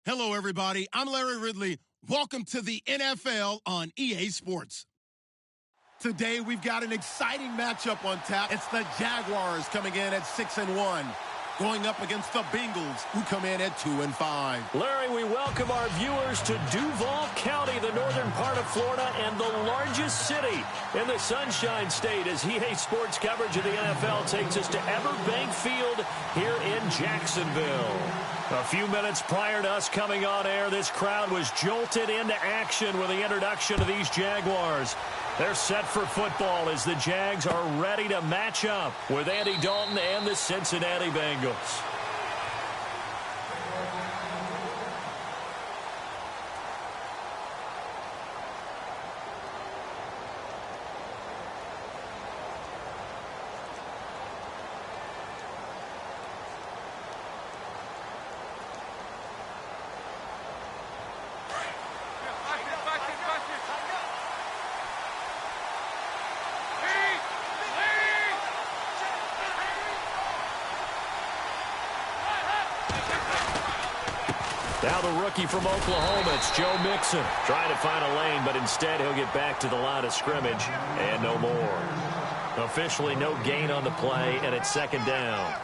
Hello, everybody. I'm Larry Ridley. Welcome to the NFL on EA Sports. Today, we've got an exciting matchup on tap. It's the Jaguars coming in at 6-1, going up against the Bengals, who come in at 2-5. Larry, we welcome our viewers to Duval County, the northern part of Florida, and the largest city in the Sunshine State, as EA Sports coverage of the NFL takes us to Everbank Field here in Jacksonville. A few minutes prior to us coming on air, this crowd was jolted into action with the introduction of these Jaguars. They're set for football as the Jags are ready to match up with Andy Dalton and the Cincinnati Bengals. Now the rookie from Oklahoma, it's Joe Mixon, trying to find a lane, but instead he'll get back to the line of scrimmage and no more. Officially no gain on the play, and it's second down.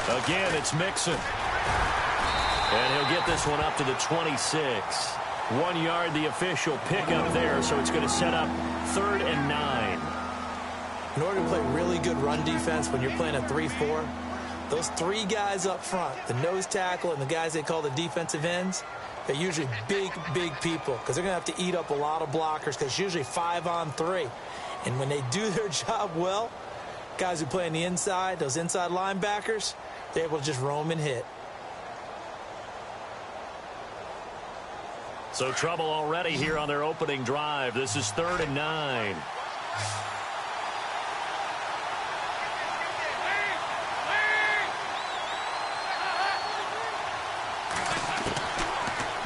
Again, it's Mixon. And he'll get this one up to the 26. 1 yard, the official pickup there, so it's going to set up 3rd and 9. In order to play really good run defense when you're playing a 3-4, those three guys up front, the nose tackle and the guys they call the defensive ends, they're usually big people because they're going to have to eat up a lot of blockers because it's usually 5-on-3. And when they do their job well, guys who play on the inside, those inside linebackers, they're able to just roam and hit. So trouble already here on their opening drive. This is 3rd and 9.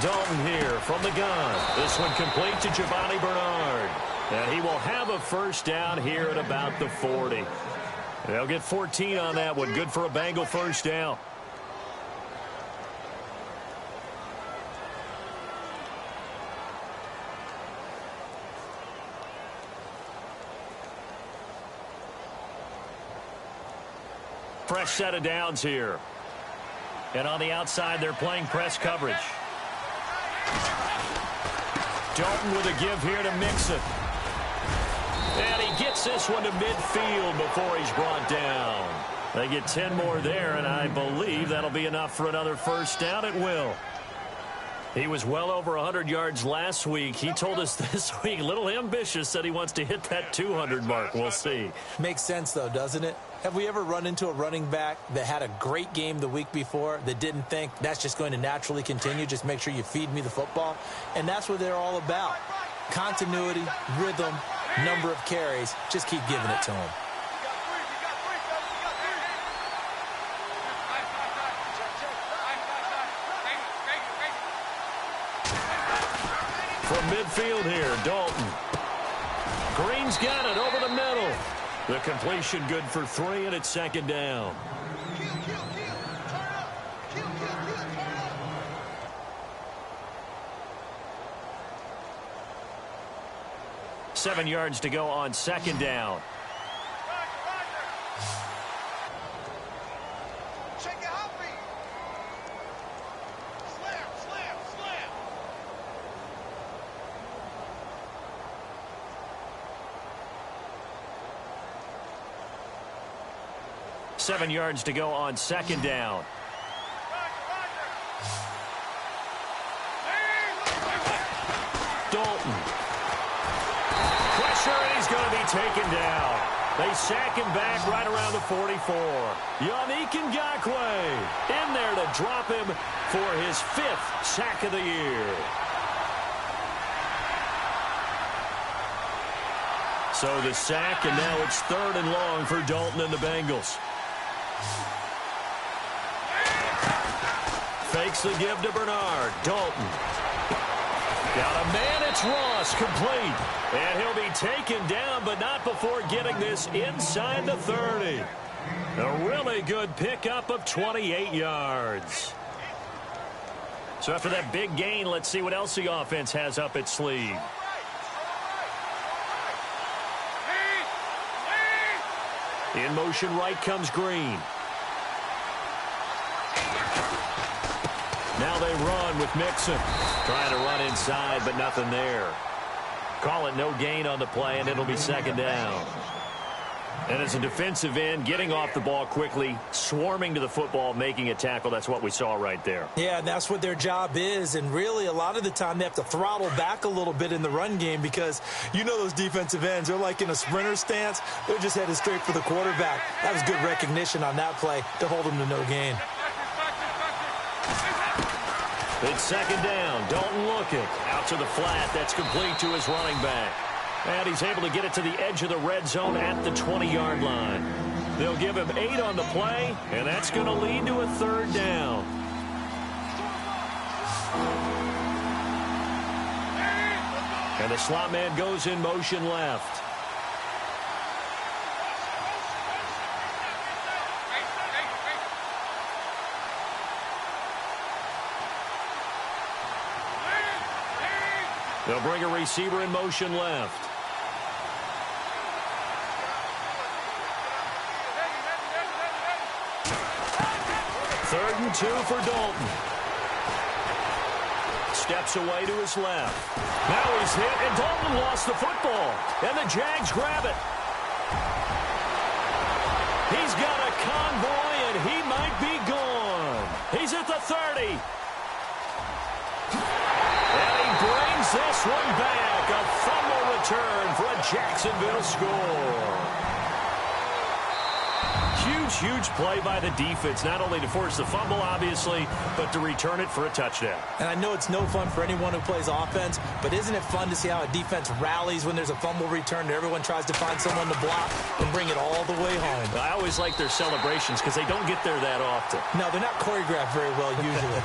Dalton here from the gun. This one complete to Giovanni Bernard. And he will have a first down here at about the 40. They'll get 14 on that one. Good for a Bengal first down. Fresh set of downs here. And on the outside, they're playing press coverage. Dalton with a give here to Mixon. And he gets this one to midfield before he's brought down. They get 10 more there, and I believe that'll be enough for another first down. It will. He was well over 100 yards last week. He told us this week, a little ambitious, said he wants to hit that 200 mark. We'll see. Makes sense, though, doesn't it? Have we ever run into a running back that had a great game the week before that didn't think that's just going to naturally continue? Just make sure you feed me the football. And that's what they're all about. Continuity, rhythm, number of carries. Just keep giving it to him. From midfield here, Dalton. Green's got it over the middle. The completion good for 3, and it's second down. Seven yards to go on second down. Check it out, slam. 7 yards to go on second down. Dalton. Pressure, and he's going to be taken down. They sack him back right around the 44. Yannick Ngakoue in there to drop him for his 5th sack of the year. So the sack, and now it's 3rd and long for Dalton and the Bengals. Fakes the give to Bernard. Dalton. Got a man, it's Ross, complete. And he'll be taken down, but not before getting this inside the 30. A really good pickup of 28 yards. So after that big gain, let's see what else the offense has up its sleeve. In motion right comes Green. Now they run with Mixon. Trying to run inside, but nothing there. Call it no gain on the play, and it'll be 2nd down. And as a defensive end, getting off the ball quickly, swarming to the football, making a tackle, that's what we saw right there. Yeah, and that's what their job is. And really, a lot of the time, they have to throttle back a little bit in the run game because you know those defensive ends, they're like in a sprinter stance. They're just headed straight for the quarterback. That was good recognition on that play to hold them to no gain. It's 2nd down. Dalton looking. Out to the flat. That's complete to his running back. And he's able to get it to the edge of the red zone at the 20-yard line. They'll give him 8 on the play, and that's going to lead to a 3rd down. And the slot man goes in motion left. They'll bring a receiver in motion left. Third and 2 for Dalton. Steps away to his left. Now he's hit, and Dalton lost the football. And the Jags grab it. He's got a convoy, and he might be gone. He's at the 30. Brings this one back. A fumble return for a Jacksonville score. Huge play by the defense, not only to force the fumble, obviously, but to return it for a touchdown. And I know it's no fun for anyone who plays offense, but isn't it fun to see how a defense rallies when there's a fumble return and everyone tries to find someone to block and bring it all the way home? I always like their celebrations because they don't get there that often. No, they're not choreographed very well usually.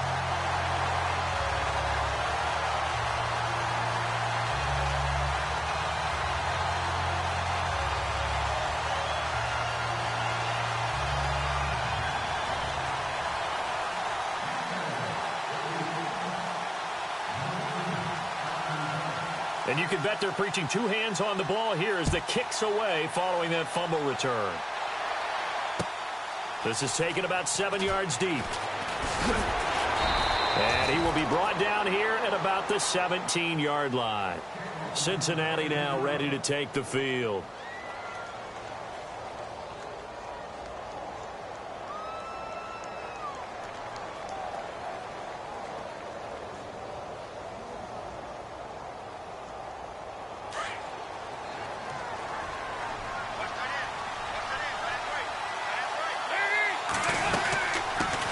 And you can bet they're preaching 2 hands on the ball here as the kick's away following that fumble return. This is taken about 7 yards deep. And he will be brought down here at about the 17-yard line. Cincinnati now ready to take the field.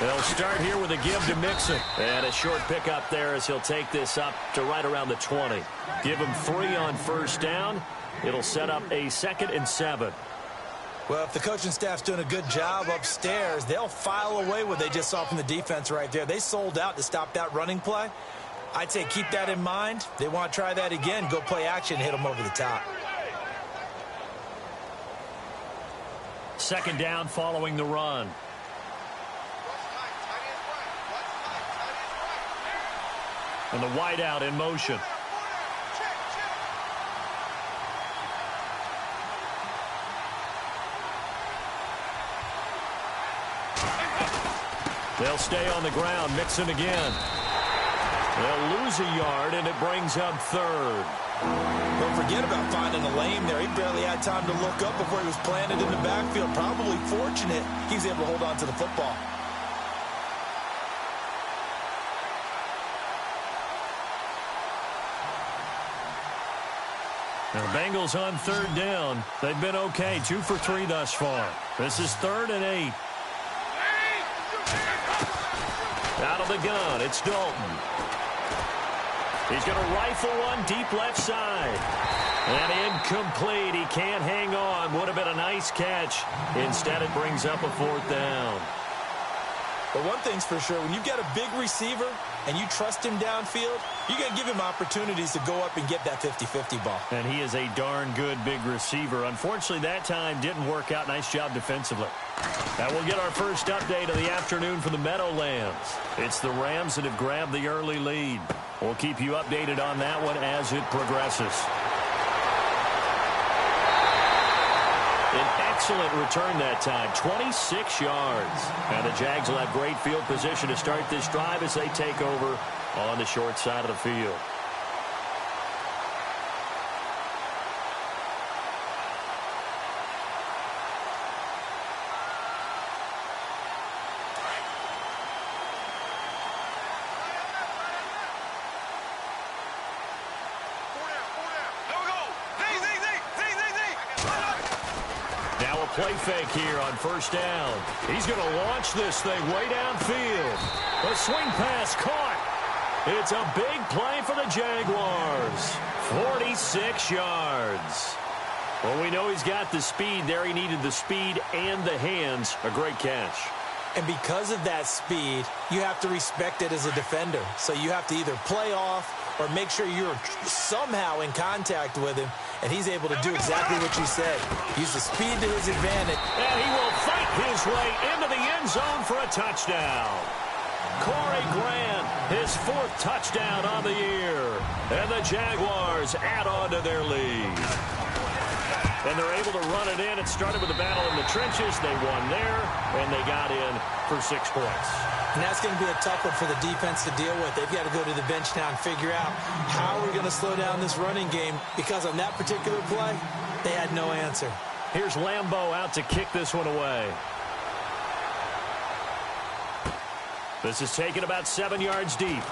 They'll start here with a give to Mixon. And a short pickup there as he'll take this up to right around the 20. Give him 3 on 1st down. It'll set up a 2nd and 7. Well, if the coaching staff's doing a good job upstairs, they'll file away what they just saw from the defense right there. They sold out to stop that running play. I'd say keep that in mind. They want to try that again. Go play action, hit them over the top. 2nd down following the run. And the wideout in motion. They'll stay on the ground. Mixon again. They'll lose a yard, and it brings up 3rd. Don't forget about finding a lane there. He barely had time to look up before he was planted in the backfield. Probably fortunate he was able to hold on to the football. Now, Bengals on 3rd down. They've been okay. 2 for 3 thus far. This is 3rd and 8. Out of the gun, it's Dalton. He's going to rifle one deep left side. And incomplete. He can't hang on. Would have been a nice catch. Instead, it brings up a 4th down. But one thing's for sure, when you've got a big receiver and you trust him downfield, you're going to give him opportunities to go up and get that 50-50 ball. And he is a darn good big receiver. Unfortunately, that time didn't work out. Nice job defensively. Now we'll get our first update of the afternoon from the Meadowlands. It's the Rams that have grabbed the early lead. We'll keep you updated on that one as it progresses. An excellent return that time, 26 yards. And the Jags will have great field position to start this drive as they take over on the short side of the field. Play fake here on first down. He's going to launch this thing way downfield. A swing pass caught. It's a big play for the Jaguars. 46 yards. Well, we know he's got the speed there. He needed the speed and the hands. A great catch. And because of that speed, you have to respect it as a defender. So you have to either play off or make sure you're somehow in contact with him. And he's able to do exactly what you said. Use the speed to his advantage. And he will fight his way into the end zone for a touchdown. Corey Grant, his 4th touchdown on the year. And the Jaguars add on to their lead. And they're able to run it in. It started with a battle in the trenches. They won there, and they got in for 6 points. And that's going to be a tough one for the defense to deal with. They've got to go to the bench now and figure out how we're going to slow down this running game, because on that particular play, they had no answer. Here's Lambeau out to kick this one away. This is taken about 7 yards deep.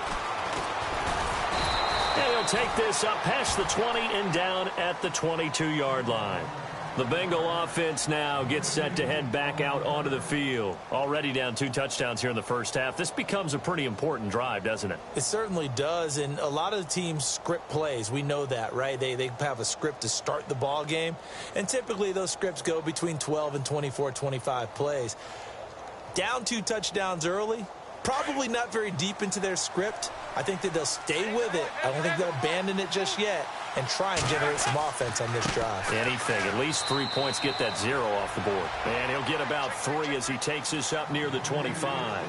And he'll take this up past the 20 and down at the 22-yard line. The Bengal offense now gets set to head back out onto the field. Already down 2 touchdowns here in the first half. This becomes a pretty important drive, doesn't it? It certainly does, and a lot of the teams script plays. We know that, right? They have a script to start the ball game, and typically those scripts go between 12 and 24, 25 plays. Down 2 touchdowns early, probably not very deep into their script. I think that they'll stay with it. I don't think they'll abandon it just yet and try and generate some offense on this drive. Anything. At least 3 points, get that 0 off the board. And he'll get about 3 as he takes this up near the 25.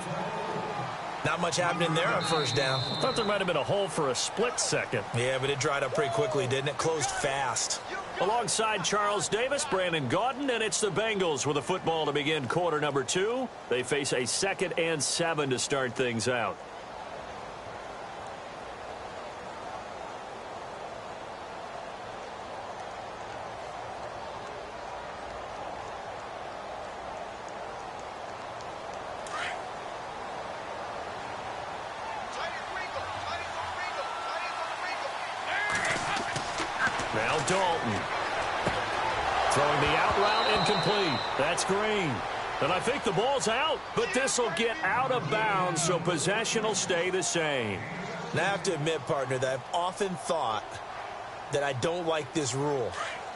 Not much happening there on first down. Thought there might have been a hole for a split second. Yeah, but it dried up pretty quickly, didn't it? Closed fast. Alongside Charles Davis, Brandon Gaudin, and it's the Bengals with a football to begin quarter number 2. They face a 2nd and 7 to start things out. Now Dalton. Throwing the out route incomplete. That's Green. And I think the ball's out, but this will get out of bounds, so possession will stay the same. Now I have to admit, partner, that I've often thought that I don't like this rule,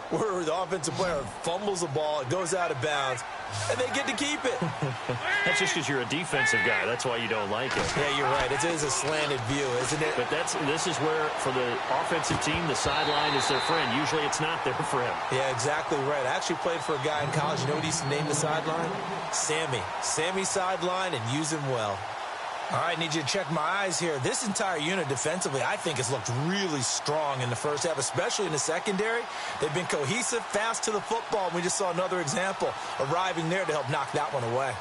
where the offensive player fumbles the ball, it goes out of bounds, and they get to keep it. That's just because you're a defensive guy. That's why you don't like it. Yeah, you're right. It is a slanted view, isn't it? But this is where, for the offensive team, the sideline is their friend. Usually it's not there for him. Yeah, exactly right. I actually played for a guy in college. You know what he used to name the sideline? Sammy. Sammy sideline, and use him well. All right, need you to check my eyes here. This entire unit defensively, I think, has looked really strong in the first half, especially in the secondary. They've been cohesive, fast to the football. We just saw another example arriving there to help knock that one away.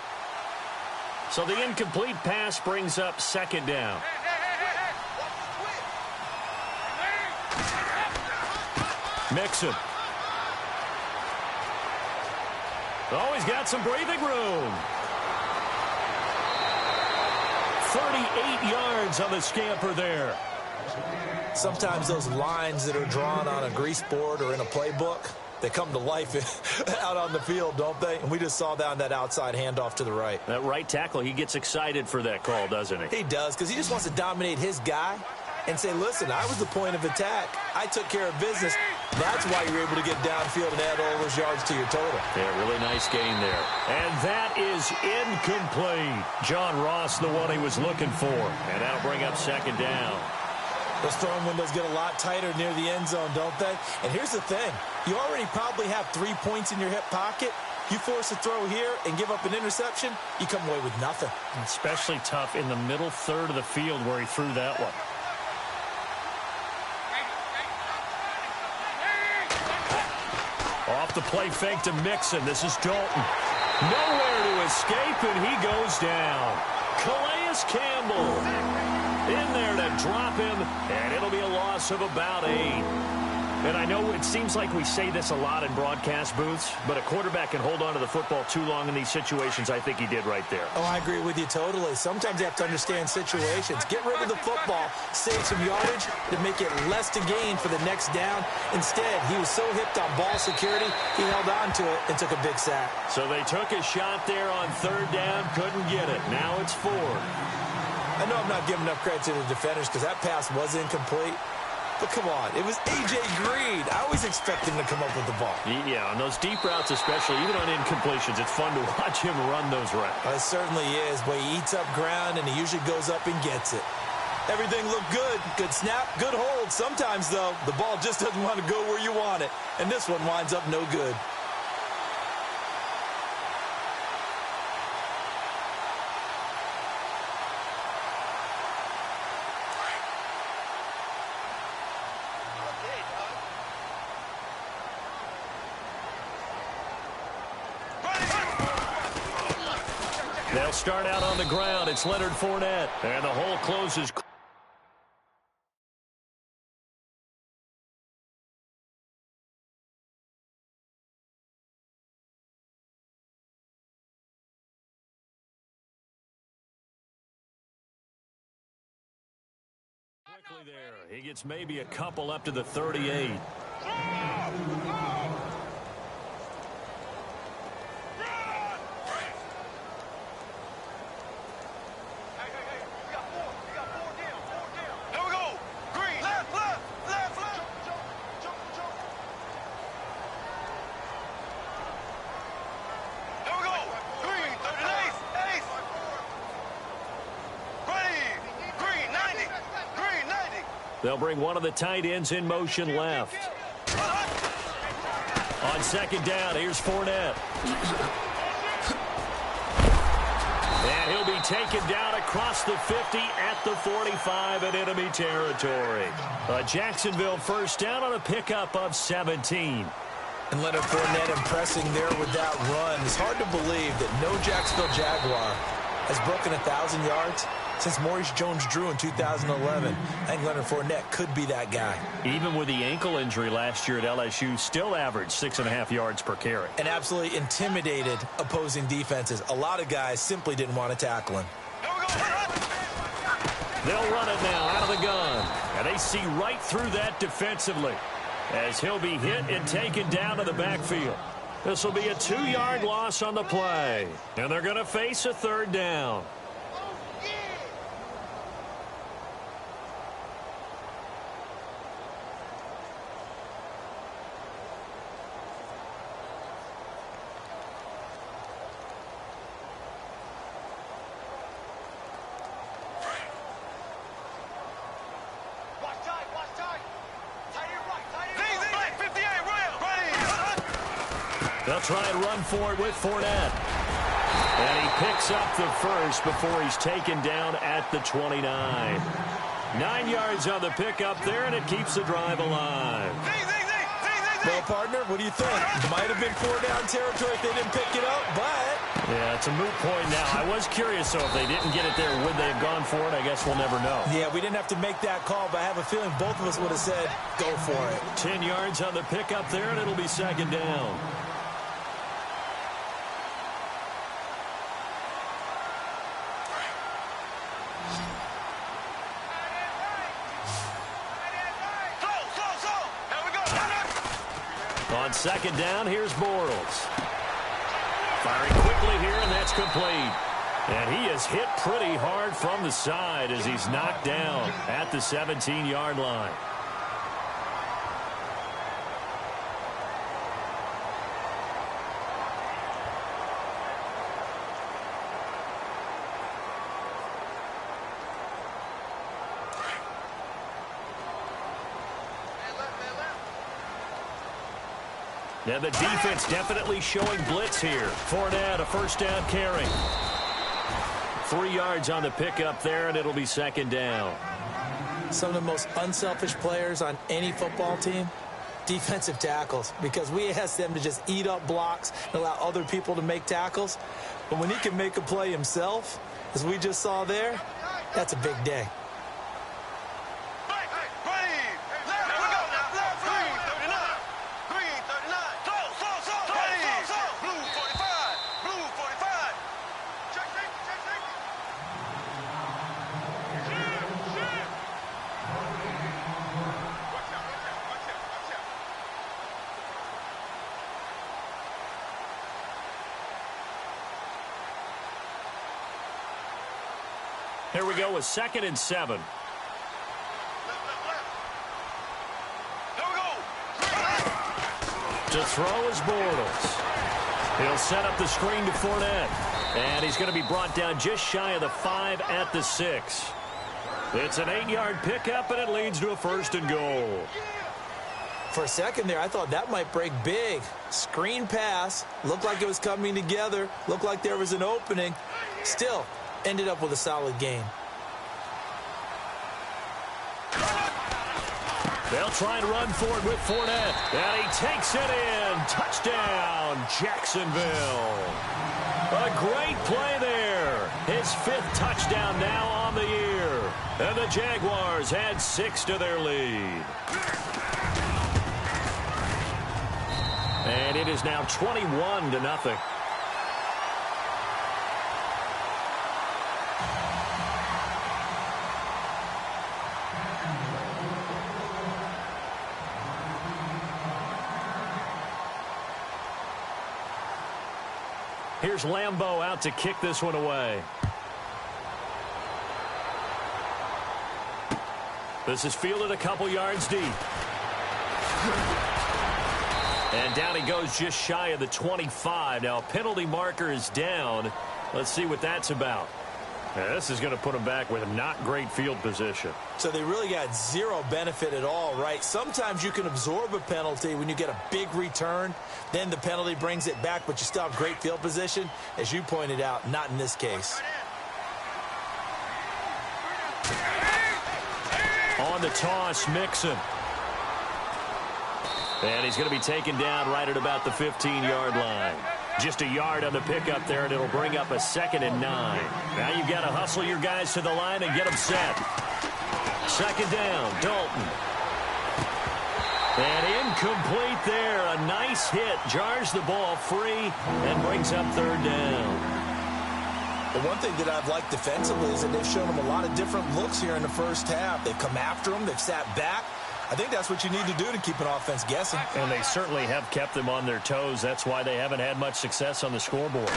So the incomplete pass brings up 2nd down. Mixon. Oh, he's got some breathing room. 38 yards on the scamper there. Sometimes those lines that are drawn on a grease board or in a playbook, they come to life out on the field, don't they? And we just saw that on that outside handoff to the right. That right tackle, he gets excited for that call, doesn't he? He does, because he just wants to dominate his guy and say, listen, I was the point of attack. I took care of business. That's why you're able to get downfield and add all those yards to your total. Yeah, really nice gain there. And that is incomplete. John Ross, the one he was looking for. And that'll bring up second down. Those throwing windows get a lot tighter near the end zone, don't they? And here's the thing. You already probably have 3 points in your hip pocket. You force a throw here and give up an interception, you come away with nothing. Especially tough in the middle third of the field where he threw that one. Off the play fake to Mixon. This is Dalton. Nowhere to escape, and he goes down. Calais Campbell in there to drop him, and it'll be a loss of about 8. And I know it seems like we say this a lot in broadcast booths, but a quarterback can hold on to the football too long in these situations. I think he did right there. Oh, I agree with you totally. Sometimes you have to understand situations. Get rid of the football, save some yardage to make it less to gain for the next down. Instead, he was so hipped on ball security, he held on to it and took a big sack. So they took a shot there on third down, couldn't get it. Now it's 4. I know I'm not giving enough credit to the defenders because that pass was incomplete. But come on, it was A.J. Green. I always expect him to come up with the ball. Yeah, on those deep routes especially, even on incompletions, it's fun to watch him run those routes. It certainly is, but he eats up ground and he usually goes up and gets it. Everything looked good. Good snap, good hold. Sometimes, though, the ball just doesn't want to go where you want it. And this one winds up no good. They'll start out on the ground. It's Leonard Fournette. And the hole closes quickly there. He gets maybe a couple up to the 38. They'll bring one of the tight ends in motion left. On second down, here's Fournette. And he'll be taken down across the 50 at the 45 in enemy territory. A Jacksonville first down on a pickup of 17. And Leonard Fournette impressing there with that run. It's hard to believe that no Jacksonville Jaguar has broken 1,000 yards since Maurice Jones-Drew in 2011. I think Leonard Fournette could be that guy. Even with the ankle injury last year at LSU, still averaged 6.5 yards per carry. And absolutely intimidated opposing defenses. A lot of guys simply didn't want to tackle him. They'll run it now out of the gun. And they see right through that defensively as he'll be hit and taken down to the backfield. This will be a 2-yard loss on the play. And they're going to face a third down. They'll try and run for it with Fournette. And he picks up the first before he's taken down at the 29. 9 yards on the pickup there, and it keeps the drive alive. Well, partner, what do you think? Might have been 4-down territory if they didn't pick it up, but... Yeah, it's a moot point now. I was curious, so if they didn't get it there, would they have gone for it? I guess we'll never know. Yeah, we didn't have to make that call, but I have a feeling both of us would have said, go for it. 10 yards on the pickup there, and it'll be second down. On second down, here's Bortles. Firing quickly here, and that's complete. And he is hit pretty hard from the side as he's knocked down at the 17-yard line. And the defense definitely showing blitz here. Fournette, a first down carry. 3 yards on the pickup there, and it'll be second down. Some of the most unselfish players on any football team, defensive tackles, because we ask them to just eat up blocks and allow other people to make tackles. But when he can make a play himself, as we just saw there, that's a big day. Here we go with 2nd and 7. To throw is Bortles. He'll set up the screen to Fournette. And he's going to be brought down just shy of the 5 at the 6. It's an 8-yard pickup, and it leads to a 1st and goal. For a second there, I thought that might break big. Screen pass. Looked like it was coming together. Looked like there was an opening. Still, ended up with a solid gain. They'll try and run for it with Fournette. And he takes it in. Touchdown, Jacksonville. A great play there. His 5th touchdown now on the year. And the Jaguars add 6 to their lead. And it is now 21-0. Here's Lambeau out to kick this one away. This is fielded a couple yards deep. And down he goes just shy of the 25. Now, a penalty marker is down. Let's see what that's about. Now, this is going to put him back with not great field position. So they really got zero benefit at all, right? Sometimes you can absorb a penalty when you get a big return. Then the penalty brings it back, but you still have great field position. As you pointed out, not in this case. On the toss, Mixon. And he's going to be taken down right at about the 15-yard line. Just a yard on the pickup there, and it'll bring up a 2nd and 9. Now you've got to hustle your guys to the line and get them set. 2nd down, Dalton. And incomplete there. A nice hit. Jars the ball free and brings up 3rd down. The one thing that I've liked defensively is that they've shown them a lot of different looks here in the first half. They've come after them. They've sat back. I think that's what you need to do to keep an offense guessing. And they certainly have kept them on their toes. That's why they haven't had much success on the scoreboard.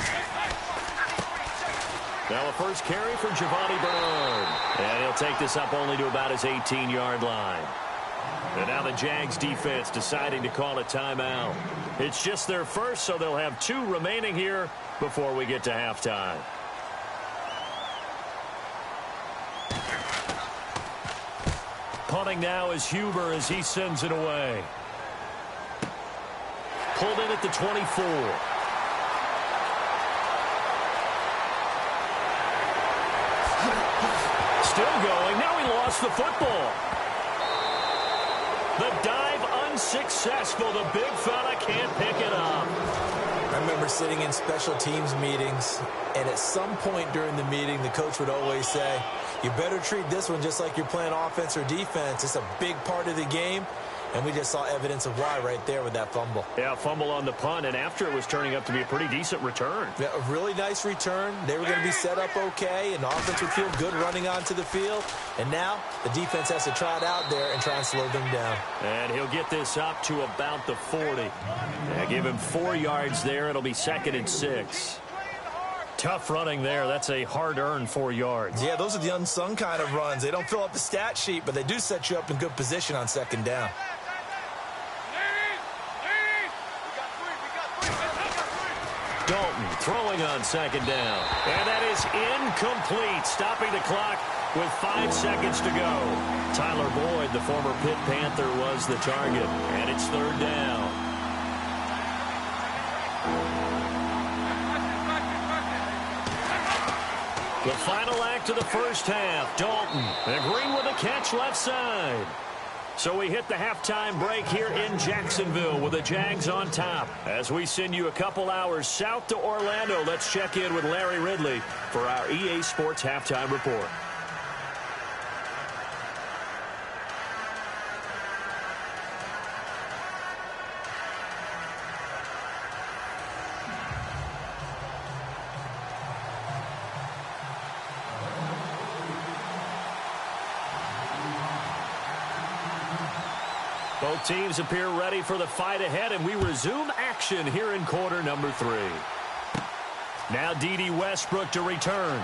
Now a first carry for Giovanni Bernard. And he'll take this up only to about his 18-yard line. And now the Jags defense deciding to call a timeout. It's just their first, so they'll have 2 remaining here before we get to halftime. Punting now is Huber as he sends it away. Pulled in at the 24. Still going. Now he lost the football. The dive unsuccessful. The big fella can't pick it up. I remember sitting in special teams meetings, and at some point during the meeting, the coach would always say, you better treat this one just like you're playing offense or defense. It's a big part of the game, and we just saw evidence of why right there with that fumble. Yeah, fumble on the punt, and after it was turning up to be a pretty decent return. Yeah, a really nice return. They were going to be set up okay, and the offense would feel good running onto the field. And now the defense has to try it out there and try and slow them down. And he'll get this up to about the 40. Yeah, give him 4 yards there. It'll be 2nd and 6. Tough running there. That's a hard-earned 4 yards. Yeah, those are the unsung kind of runs. They don't fill up the stat sheet, but they do set you up in good position on 2nd down. Dalton throwing on 2nd down. And that is incomplete, stopping the clock with 5 seconds to go. Tyler Boyd, the former Pitt Panther, was the target, and it's 3rd down. The final act of the first half. Dalton agreeing with a catch left side. So we hit the halftime break here in Jacksonville with the Jags on top. As we send you a couple hours south to Orlando, let's check in with Larry Ridley for our EA Sports Halftime Report. Both teams appear ready for the fight ahead, and we resume action here in quarter number 3. Now D.D. Westbrook to return.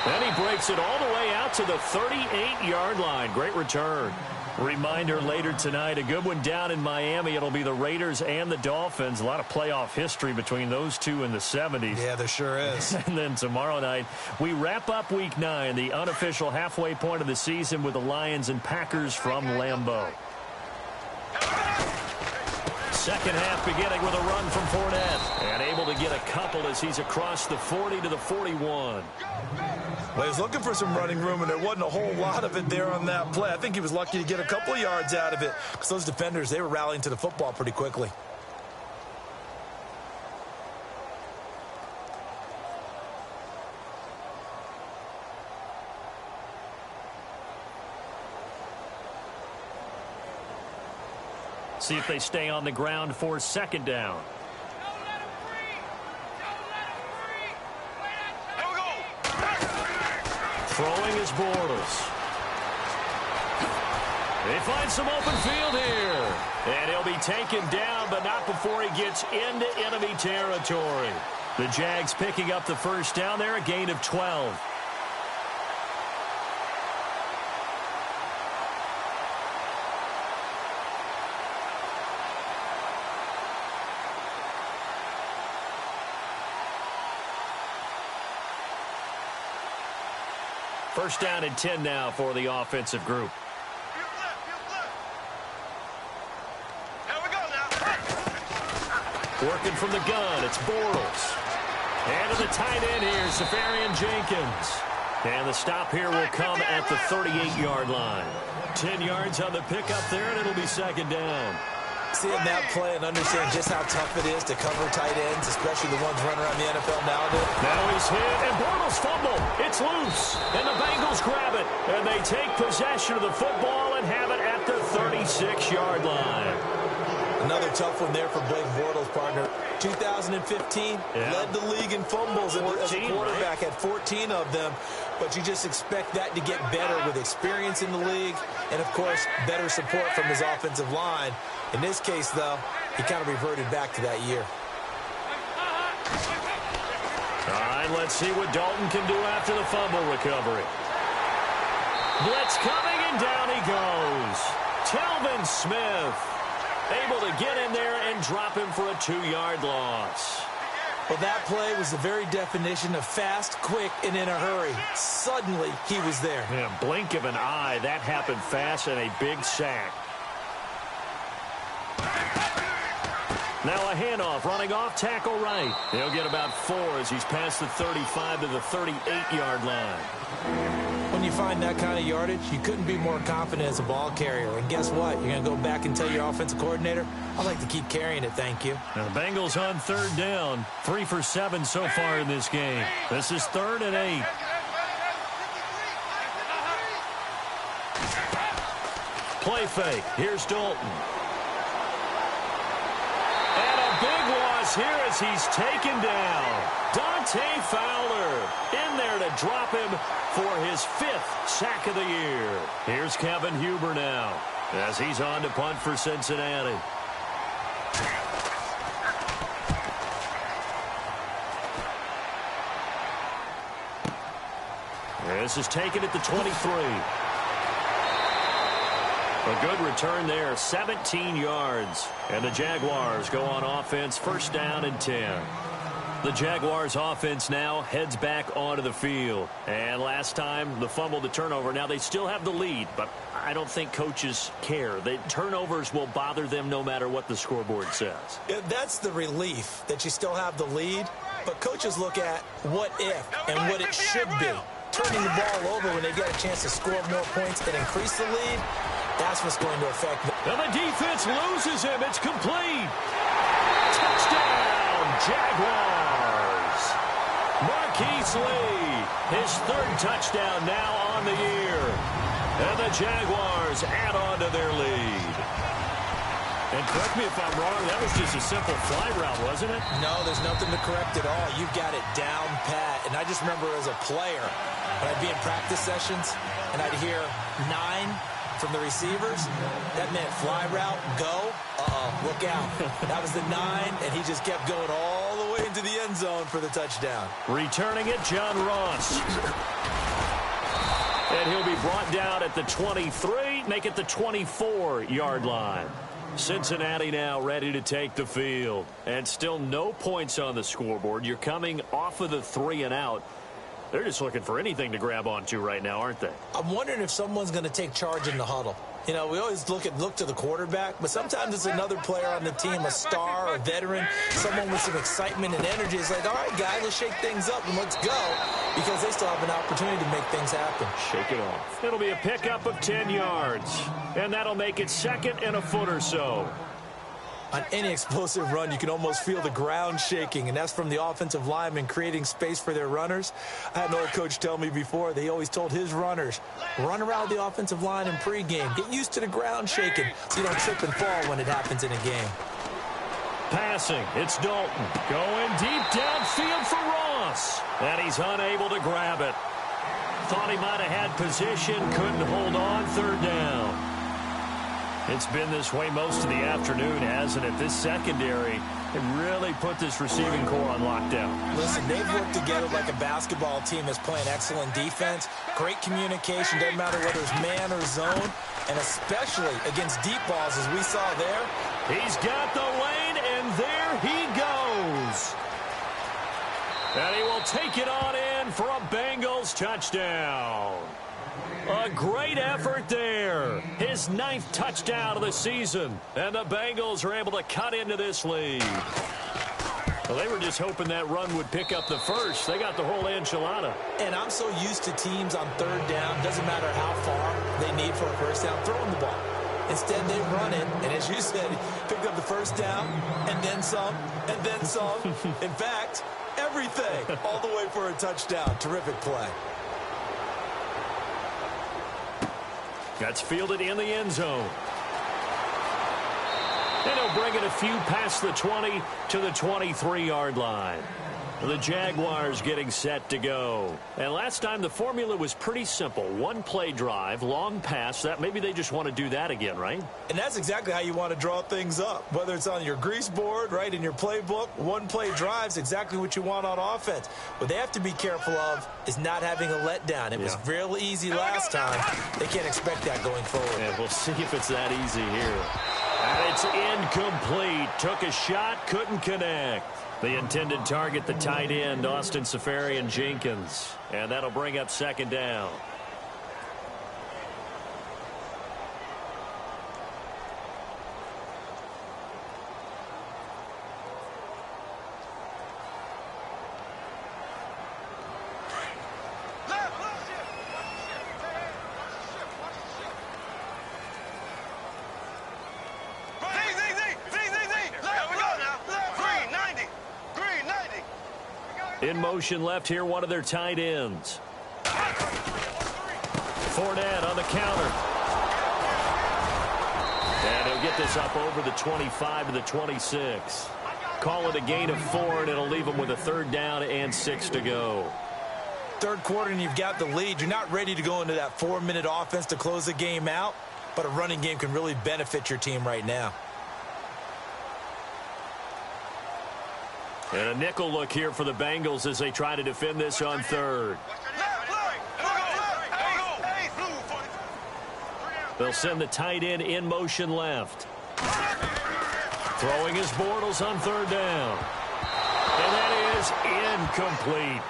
Then he breaks it all the way out to the 38-yard line. Great return. Reminder later tonight, a good one down in Miami. It'll be the Raiders and the Dolphins. A lot of playoff history between those two in the 70s. Yeah, there sure is. And then tomorrow night, we wrap up Week 9, the unofficial halfway point of the season with the Lions and Packers from Lambeau. Second half beginning with a run from Fournette. And able to get a couple as he's across the 40 to the 41. Well, he was looking for some running room, and there wasn't a whole lot of it there on that play. I think he was lucky to get a couple of yards out of it because those defenders, they were rallying to the football pretty quickly. See if they stay on the ground for second down. Throwing is Bortles. They find some open field here. And he'll be taken down, but not before he gets into enemy territory. The Jags picking up the first down there, a gain of 12. First down and 10 now for the offensive group. Working from the gun, it's Bortles. And to the tight end here, Safarian Jenkins. And the stop here will come at the 38-yard line. 10 yards on the pickup there, and it'll be second down. Seeing that play and understand just how tough it is to cover tight ends, especially the ones running around the NFL nowadays. Now he's hit, and Bortles fumble. It's loose, and the Bengals grab it. And they take possession of the football and have it at the 36-yard line. Another tough one there for Blake Bortles, partner. 2015, led the league in fumbles as a quarterback, had 14 of them. But you just expect that to get better with experience in the league and, of course, better support from his offensive line. In this case, though, he kind of reverted back to that year. All right, let's see what Dalton can do after the fumble recovery. Blitz coming, and down he goes. Telvin Smith able to get in there and drop him for a 2-yard loss. Well, that play was the very definition of fast, quick, and in a hurry. Suddenly, he was there. Yeah, blink of an eye. That happened fast, and a big sack. Now a handoff, running off tackle right. He'll get about 4 as he's past the 35 to the 38-yard line. When you find that kind of yardage, you couldn't be more confident as a ball carrier. And guess what? You're going to go back and tell your offensive coordinator, I'd like to keep carrying it, thank you. Now the Bengals on third down. 3 for 7 so far in this game. This is 3rd and 8. Play fake. Here's Dalton. And a big loss here as he's taken down. Dante Fowler in there to drop him for his 5th sack of the year. Here's Kevin Huber now as he's on to punt for Cincinnati. This is taken at the 23. A good return there, 17 yards. And the Jaguars go on offense, first down and 10. The Jaguars offense now heads back onto the field. And last time, the fumble, the turnover. Now they still have the lead, but I don't think coaches care. The turnovers will bother them no matter what the scoreboard says. Yeah, that's the relief, that you still have the lead. But coaches look at what if and what it should be. Turning the ball over when they get a chance to score more points and increase the lead, that's what's going to affect them. And the defense loses him. It's complete. Touchdown, Jaguars. Marquise Lee, his third touchdown now on the year. And the Jaguars add on to their lead. And correct me if I'm wrong, that was just a simple fly route, wasn't it? No, there's nothing to correct at all. You've got it down pat. And I just remember as a player, when I'd be in practice sessions, and I'd hear 9 from the receivers, that meant fly route, go, look out. That was the 9, and he just kept going all the way into the end zone for the touchdown. Returning it, John Ross. And he'll be brought down at the 23, make it the 24-yard line. Cincinnati now ready to take the field. And still no points on the scoreboard. You're coming off of the 3 and out. They're just looking for anything to grab onto right now, aren't they? I'm wondering if someone's going to take charge in the huddle. You know, we always look to the quarterback, but sometimes it's another player on the team, a star, a veteran, someone with some excitement and energy. It's like, all right, guys, let's shake things up and let's go, because they still have an opportunity to make things happen. Shake it off. It'll be a pickup of 10 yards, and that'll make it second and a foot or so. On any explosive run, you can almost feel the ground shaking, and that's from the offensive linemen creating space for their runners. I had an old coach tell me before, they always told his runners, run around the offensive line in pregame. Get used to the ground shaking so you don't trip and fall when it happens in a game. Passing, it's Dalton. Going deep downfield for Ross. And he's unable to grab it. Thought he might have had position, couldn't hold on, third down. It's been this way most of the afternoon, hasn't it? This secondary, it really put this receiving core on lockdown. Listen, they've worked together like a basketball team that's playing excellent defense. Great communication, doesn't matter whether it's man or zone, and especially against deep balls as we saw there. He's got the lane, and there he goes. And he will take it on in for a Bengals touchdown. A great effort there. His 9th touchdown of the season. And the Bengals are able to cut into this lead. Well, they were just hoping that run would pick up the first. They got the whole enchilada. And I'm so used to teams on third down, doesn't matter how far they need for a first down, throwing the ball. Instead, they run it, and as you said, picked up the first down, and then some, and then some. In fact, everything, all the way for a touchdown. Terrific play. That's fielded in the end zone. And he'll bring it a few past the 20 to the 23-yard line. The Jaguars getting set to go. And last time the formula was pretty simple. One play drive, long pass. That maybe they just want to do that again, right? And that's exactly how you want to draw things up. Whether it's on your grease board, right, in your playbook, one play drive's exactly what you want on offense. What they have to be careful of is not having a letdown. It was real easy last time. They can't expect that going forward. Yeah, we'll see if it's that easy here. And it's incomplete. Took a shot, couldn't connect. The intended target, the tight end, Austin Seferian-Jenkins. And that'll bring up second down. In motion left here, one of their tight ends. Fournette on the counter. And he'll get this up over the 25 to the 26. Call it a gain of 4, and it'll leave them with a third down and 6 to go. Third quarter, and you've got the lead. You're not ready to go into that 4-minute offense to close the game out, but a running game can really benefit your team right now. And a nickel look here for the Bengals as they try to defend this on third. They'll send the tight end in motion left. Throwing his Bortles on third down. And that is incomplete.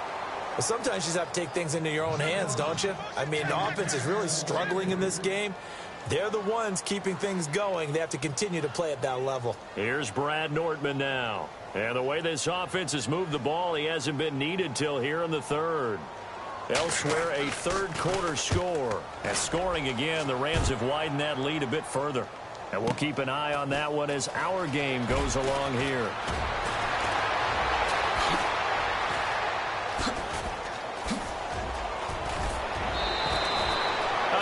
Well, sometimes you just have to take things into your own hands, don't you? I mean, the offense is really struggling in this game. They're the ones keeping things going. They have to continue to play at that level. Here's Brad Nortman now. And the way this offense has moved the ball, he hasn't been needed till here in the third. Elsewhere, a third-quarter score. And scoring again, the Rams have widened that lead a bit further. And we'll keep an eye on that one as our game goes along here.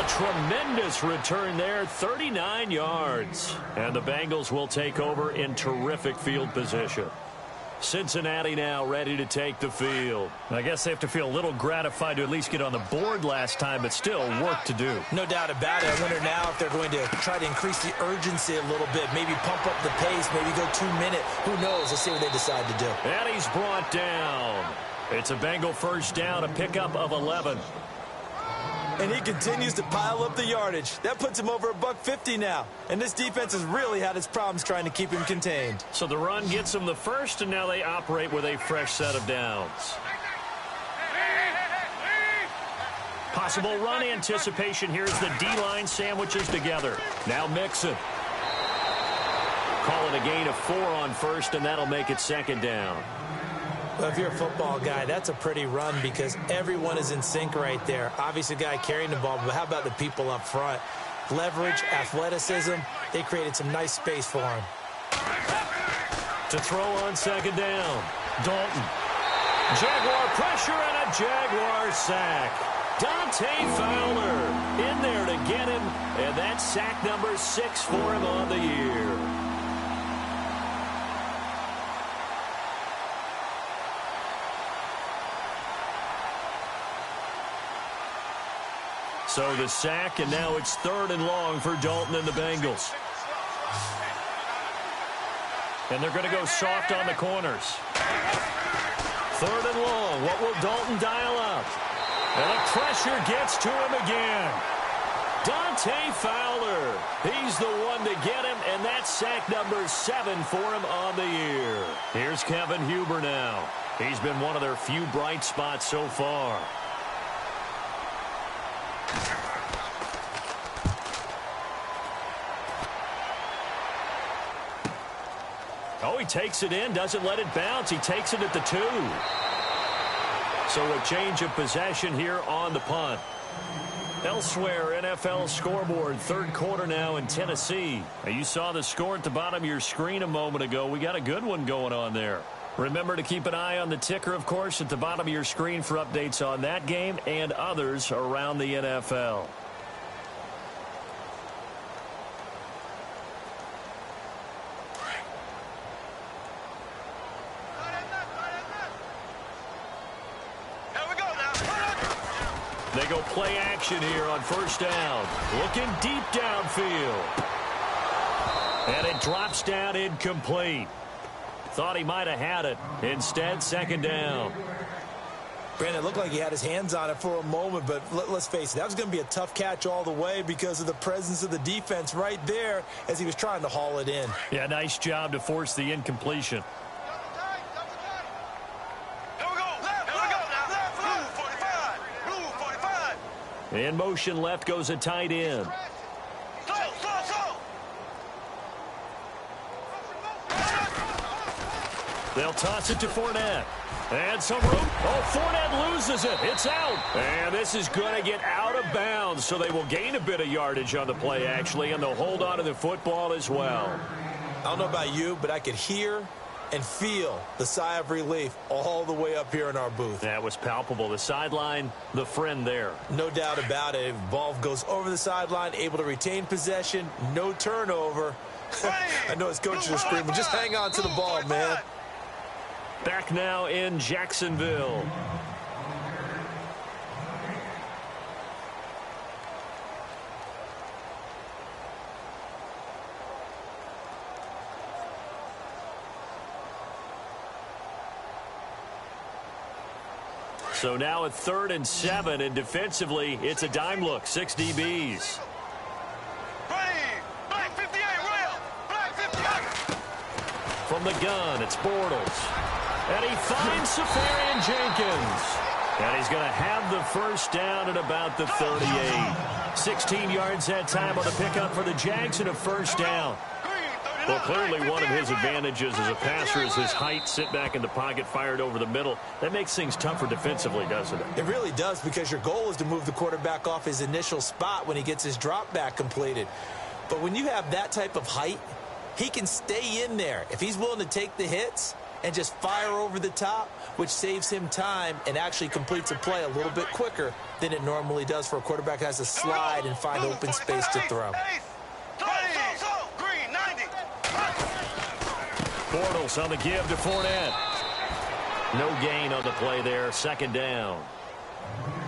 Tremendous return there, 39 yards. And the Bengals will take over in terrific field position. Cincinnati now ready to take the field. I guess they have to feel a little gratified to at least get on the board last time, but still work to do. No doubt about it. I wonder now if they're going to try to increase the urgency a little bit, maybe pump up the pace, maybe go 2 minutes. Who knows? Let's see what they decide to do. And he's brought down. It's a Bengal first down, a pickup of 11. And he continues to pile up the yardage. That puts him over $150 now. And this defense has really had its problems trying to keep him contained. So the run gets him the first, and now they operate with a fresh set of downs. Possible run anticipation. Here's the D-line sandwiches together. Now Mixon. Call it a gain of 4 on first, and that'll make it second down. Well, if you're a football guy, that's a pretty run because everyone is in sync right there. Obviously, the guy carrying the ball, but how about the people up front? Leverage, athleticism, they created some nice space for him. To throw on second down, Dalton. Jaguar pressure and a Jaguar sack. Dante Fowler in there to get him, and that's sack number 6 for him on the year. So the sack, and now it's 3rd and long for Dalton and the Bengals. And they're going to go soft on the corners. 3rd and long. What will Dalton dial up? And the pressure gets to him again. Dante Fowler. He's the one to get him, and that's sack number 7 for him on the year. Here's Kevin Huber now. He's been one of their few bright spots so far. Oh, he takes it in, doesn't let it bounce. He takes it at the 2. So a change of possession here on the punt. Elsewhere, NFL scoreboard, 3rd quarter now in Tennessee. Now, you saw the score at the bottom of your screen a moment ago. We got a good one going on there. Remember to keep an eye on the ticker, of course, at the bottom of your screen for updates on that game and others around the NFL. They go play action here on first down. Looking deep downfield. And it drops down incomplete. Thought he might have had it. Instead, second down. Brandon, it looked like he had his hands on it for a moment, but let's face it, that was going to be a tough catch all the way because of the presence of the defense right there as he was trying to haul it in. Yeah, nice job to force the incompletion. In motion left goes a tight end. They'll toss it to Fournette. And some room. Oh, Fournette loses it. It's out. And this is going to get out of bounds, so they will gain a bit of yardage on the play, actually, and they'll hold on to the football as well. I don't know about you, but I could hear and feel the sigh of relief all the way up here in our booth. That was palpable. The sideline, the friend there. No doubt about it. Ball goes over the sideline, able to retain possession, no turnover. I know his coaches are screaming, just hang on to the ball, man. Back now in Jacksonville. So now at 3rd and 7, and defensively, it's a dime look, 6 DBs. Black 58, Royal. Black 58. From the gun, it's Bortles. And he finds Safarian Jenkins. And he's going to have the first down at about the 38. 16 yards that time on the pickup for the Jags and a first down. Well, clearly one of his advantages as a passer is his height. Sit back in the pocket, fired over the middle. That makes things tougher defensively, doesn't it? It really does, because your goal is to move the quarterback off his initial spot when he gets his drop back completed. But when you have that type of height, he can stay in there. If he's willing to take the hits and just fire over the top, which saves him time and actually completes a play a little bit quicker than it normally does for a quarterback who has to slide and find open space to throw. Bortles on the give to Fournette. No gain on the play there. Second down.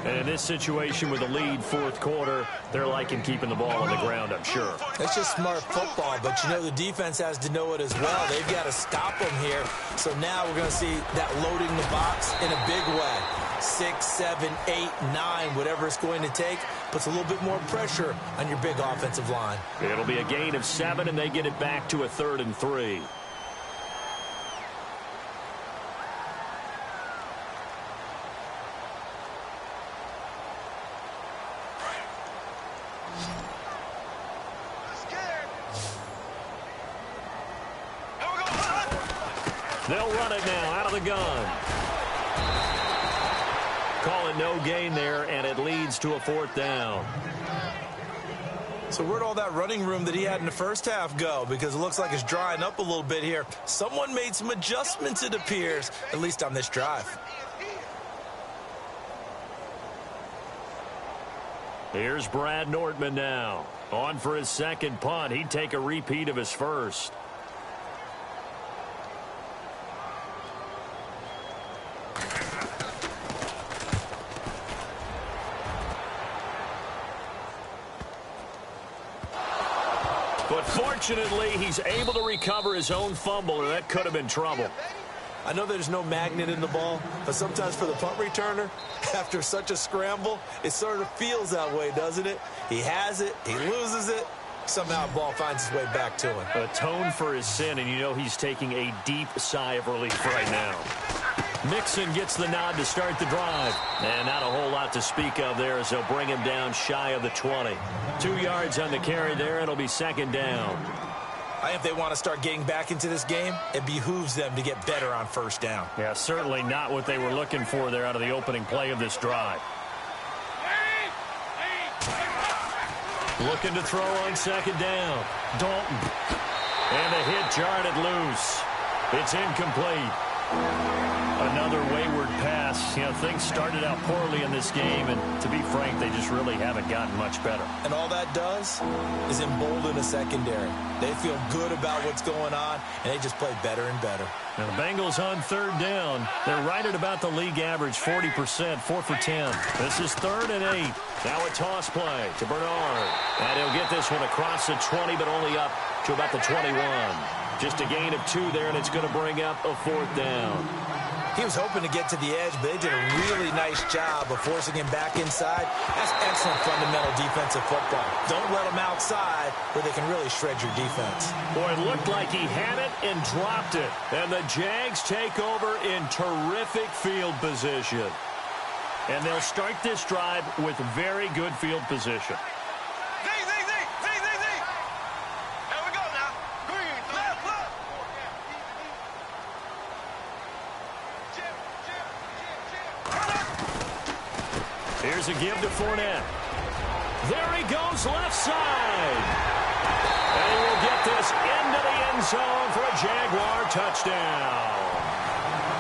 And in this situation with a lead fourth quarter, they're liking keeping the ball on the ground, I'm sure. That's just smart football, but you know the defense has to know it as well. They've got to stop them here. So now we're going to see that loading the box in a big way. 6, 7, 8, 9, whatever it's going to take, puts a little bit more pressure on your big offensive line. It'll be a gain of 7, and they get it back to a 3rd and 3. They'll run it now out of the gun. Call it no gain there, and it leads to a 4th down. So where'd all that running room that he had in the first half go? Because it looks like it's drying up a little bit here. Someone made some adjustments, it appears, at least on this drive. Here's Brad Nortman now. On for his second punt. He'd take a repeat of his first. But fortunately, he's able to recover his own fumble, or that could have been trouble. I know there's no magnet in the ball, but sometimes for the punt returner, after such a scramble, it sort of feels that way, doesn't it? He has it, he loses it, somehow the ball finds its way back to him. Atone for his sin, and you know he's taking a deep sigh of relief right now. Mixon gets the nod to start the drive. And not a whole lot to speak of there as they'll bring him down shy of the 20. 2 yards on the carry there. It'll be second down. I think if they want to start getting back into this game, it behooves them to get better on first down. Yeah, certainly not what they were looking for there out of the opening play of this drive. Looking to throw on second down. Dalton. And a hit jarred it loose. It's incomplete. Another wayward pass. You know, things started out poorly in this game, and to be frank, they just really haven't gotten much better. And all that does is embolden a secondary. They feel good about what's going on, and they just play better and better. Now the Bengals on third down. They're right at about the league average, 40%, 4 for 10. This is 3rd and 8. Now a toss play to Bernard. And he'll get this one across the 20, but only up to about the 21. Just a gain of 2 there, and it's going to bring up a 4th down. He was hoping to get to the edge, but they did a really nice job of forcing him back inside. That's excellent fundamental defensive football. Don't let him outside where they can really shred your defense. Boy, it looked like he had it and dropped it. And the Jags take over in terrific field position. And they'll start this drive with very good field position. Here's a give to Fournette. There he goes left side. And he will get this into the end zone for a Jaguar touchdown.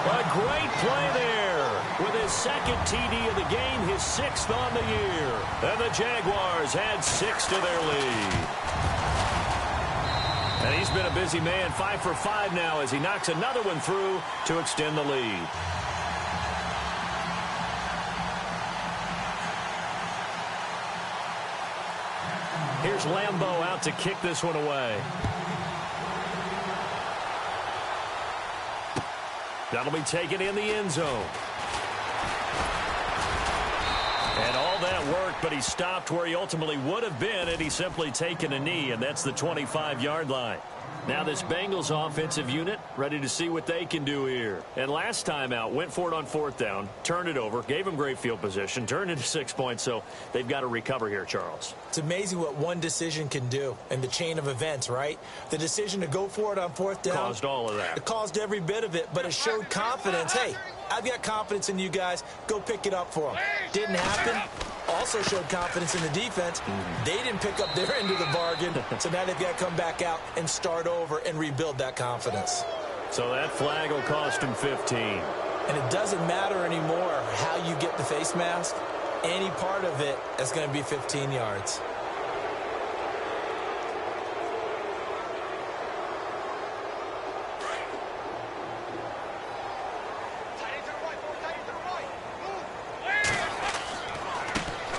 A great play there with his second TD of the game, his 6th on the year. And the Jaguars add 6 to their lead. And he's been a busy man, 5 for 5 now as he knocks another one through to extend the lead. Here's Lambeau out to kick this one away. That'll be taken in the end zone. And all that worked, but he stopped where he ultimately would have been had he simply taken a knee, and that's the 25-yard line. Now this Bengals offensive unit ready to see what they can do here. And last time out, went for it on 4th down, turned it over, gave them great field position, turned into 6 points, so they've got to recover here, Charles. It's amazing what one decision can do in the chain of events, right? The decision to go for it on 4th down. Caused all of that. It caused every bit of it, but it showed confidence. Hey, I've got confidence in you guys. Go pick it up for them. Didn't happen. Also showed confidence in the defense. They didn't pick up their end of the bargain, so now they've got to come back out and start over and rebuild that confidence. So that flag will cost him 15. And it doesn't matter anymore how you get the face mask. Any part of it is going to be 15 yards.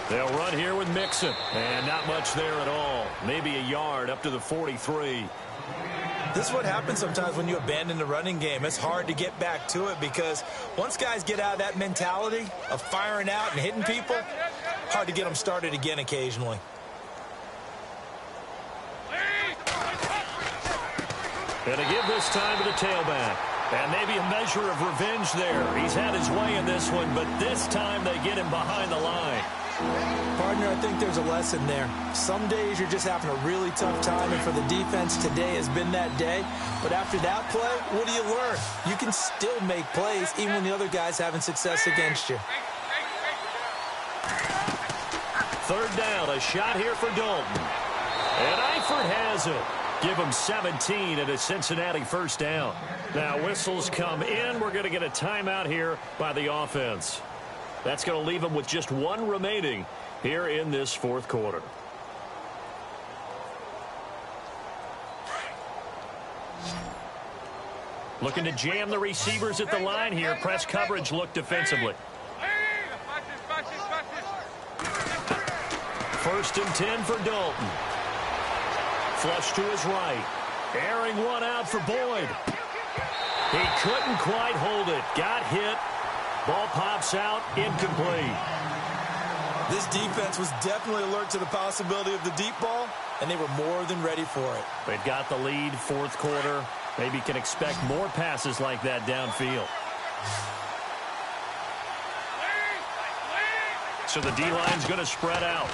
They'll run here with Mixon. And not much there at all. Maybe a yard up to the 43. This is what happens sometimes when you abandon the running game. It's hard to get back to it because once guys get out of that mentality of firing out and hitting people, hard to get them started again occasionally. And to give this time to the tailback. And maybe a measure of revenge there. He's had his way in this one, but this time they get him behind the line. Partner, I think there's a lesson there. Some days you're just having a really tough time, and for the defense, today has been that day. But after that play, what do you learn? You can still make plays even when the other guy's having success against you. 3rd down, a shot here for Dalton. And Eifert has it. Give him 17 at a Cincinnati 1st down. Now whistles come in. We're going to get a timeout here by the offense. That's going to leave them with just 1 remaining here in this 4th quarter. Looking to jam the receivers at the line here. Press coverage look defensively. 1st and 10 for Dalton. Flush to his right. Airing one out for Boyd. He couldn't quite hold it. Got hit. Ball pops out, incomplete. This defense was definitely alert to the possibility of the deep ball, and they were more than ready for it. They've got the lead, 4th quarter. Maybe can expect more passes like that downfield. So the D-line's going to spread out.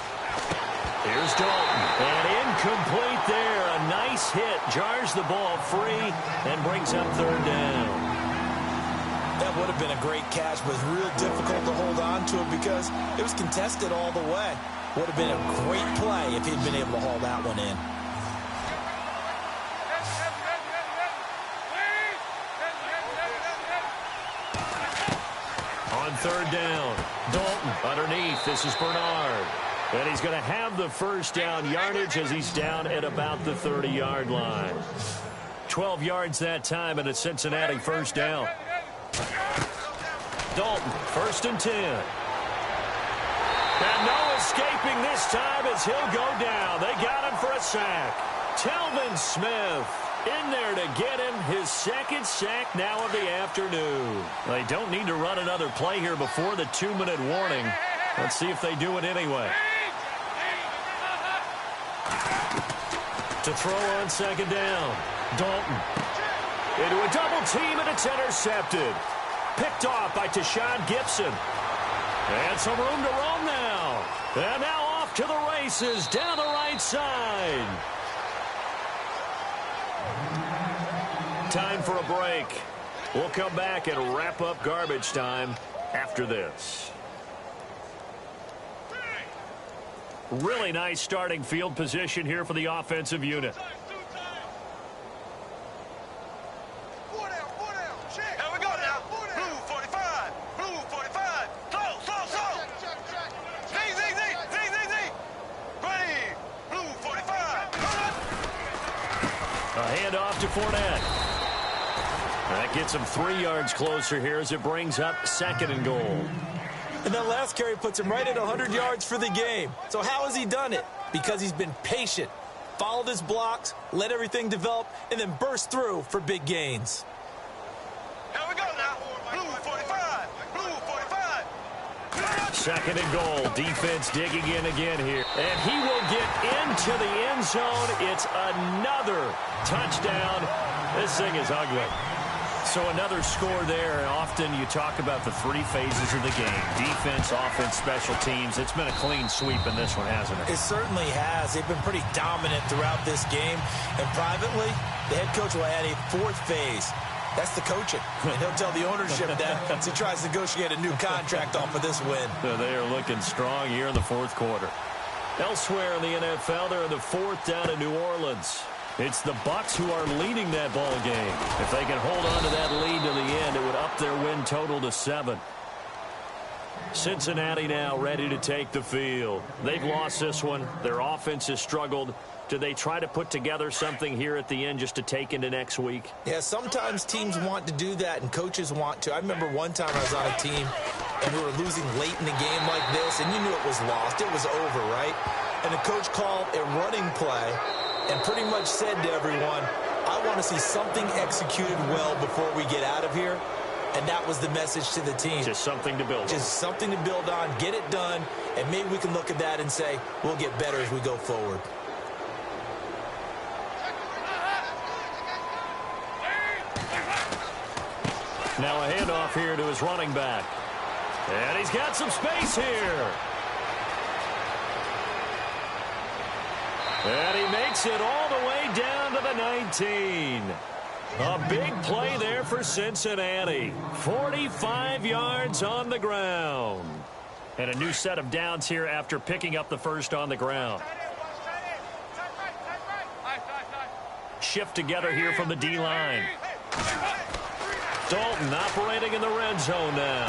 Here's Dalton. And incomplete there. A nice hit. Jars the ball free and brings up 3rd down. That would have been a great catch, but it's real difficult to hold on to it because it was contested all the way. Would have been a great play if he'd been able to haul that one in. On 3rd down, Dalton underneath. This is Bernard. And he's going to have the 1st down yardage as he's down at about the 30-yard line. 12 yards that time and a Cincinnati 1st down. Dalton, 1st and 10. And no escaping this time as he'll go down. They got him for a sack. Telvin Smith in there to get him his 2nd sack now of the afternoon. They don't need to run another play here before the 2-minute warning. Let's see if they do it anyway. To throw on 2nd down. Dalton. Into a double team, and it's intercepted. Picked off by Tashawn Gibson. And some room to roam now. And now off to the races down the right side. Time for a break. We'll come back and wrap up garbage time after this. Really nice starting field position here for the offensive unit. Handoff to Fournette. That gets him 3 yards closer here as it brings up 2nd and goal. And that last carry puts him right at 100 yards for the game. So how has he done it? Because he's been patient, followed his blocks, let everything develop, and then burst through for big gains. Here we go now. Blue 45. Blue 45. Second and goal. Defense digging in again here. And he will get into the end zone. It's another touchdown. This thing is ugly. So another score there. And often you talk about the three phases of the game. Defense, offense, special teams. It's been a clean sweep in this one, hasn't it? It certainly has. They've been pretty dominant throughout this game. And privately, the head coach will add a fourth phase. That's the coaching. And he'll tell the ownership that as he tries to negotiate a new contract off of this win. So they are looking strong here in the fourth quarter. Elsewhere in the NFL, they're in the fourth down in New Orleans. It's the Bucs who are leading that ball game. If they can hold on to that lead to the end, it would up their win total to 7. Cincinnati now ready to take the field. They've lost this one. Their offense has struggled. Do they try to put together something here at the end just to take into next week? Yeah, sometimes teams want to do that and coaches want to. I remember one time I was on a team and we were losing late in the game like this, and you knew it was lost. It was over, right? And the coach called a running play and pretty much said to everyone, I want to see something executed well before we get out of here. And that was the message to the team. Just something to build on. Just something to build on, get it done, and maybe we can look at that and say, we'll get better as we go forward. Now a handoff here to his running back. And he's got some space here. And he makes it all the way down to the 19. A big play there for Cincinnati. 45 yards on the ground. And a new set of downs here after picking up the first on the ground. Shift together here from the D-line. Dalton operating in the red zone now.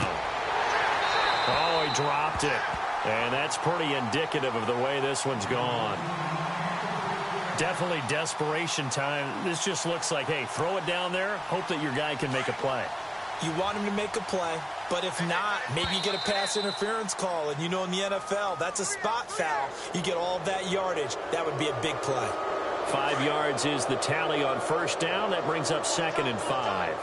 Oh, he dropped it. And that's pretty indicative of the way this one's gone. Definitely desperation time. This just looks like, hey, throw it down there, hope that your guy can make a play. You want him to make a play, but if not, maybe you get a pass interference call. And you know in the NFL, that's a spot foul. You get all of that yardage. That would be a big play. 5 yards is the tally on first down. That brings up 2nd and 5.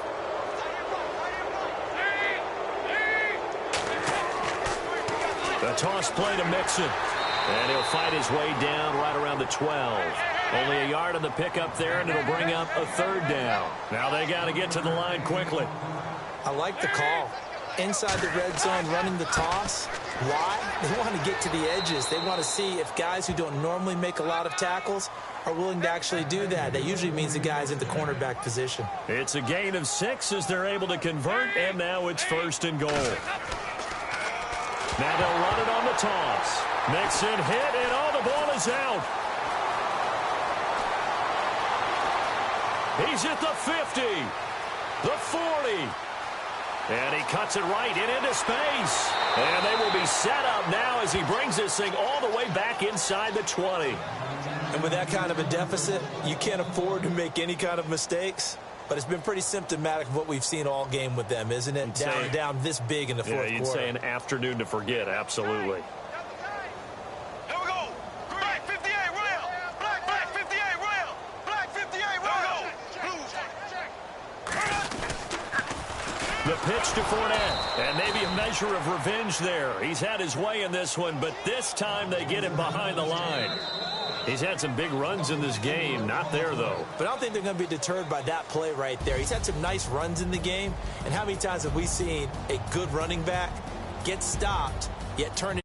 The toss play to Mixon. And he'll fight his way down right around the 12. Only a yard on the pickup there, and it'll bring up a 3rd down. Now they got to get to the line quickly. I like the call. Inside the red zone, running the toss. Why? They want to get to the edges. They want to see if guys who don't normally make a lot of tackles are willing to actually do that. That usually means the guy's in the cornerback position. It's a gain of 6 as they're able to convert, and now it's 1st and goal. Now they'll run it on the toss. Mixon hit, and the ball is out. He's at the 50, the 40, and he cuts it right into space. And they will be set up now as he brings this thing all the way back inside the 20. And with that kind of a deficit, you can't afford to make any kind of mistakes. But it's been pretty symptomatic of what we've seen all game with them, isn't it? Down this big in the fourth quarter. Yeah, you'd say an afternoon to forget, absolutely. Here we go. Black 58, real. Black 58, real. Black 58, real. The pitch to Fournette, and maybe a measure of revenge there. He's had his way in this one, but this time they get him behind the line. He's had some big runs in this game. Not there, though. But I don't think they're going to be deterred by that play right there. He's had some nice runs in the game. And how many times have we seen a good running back get stopped, yet turn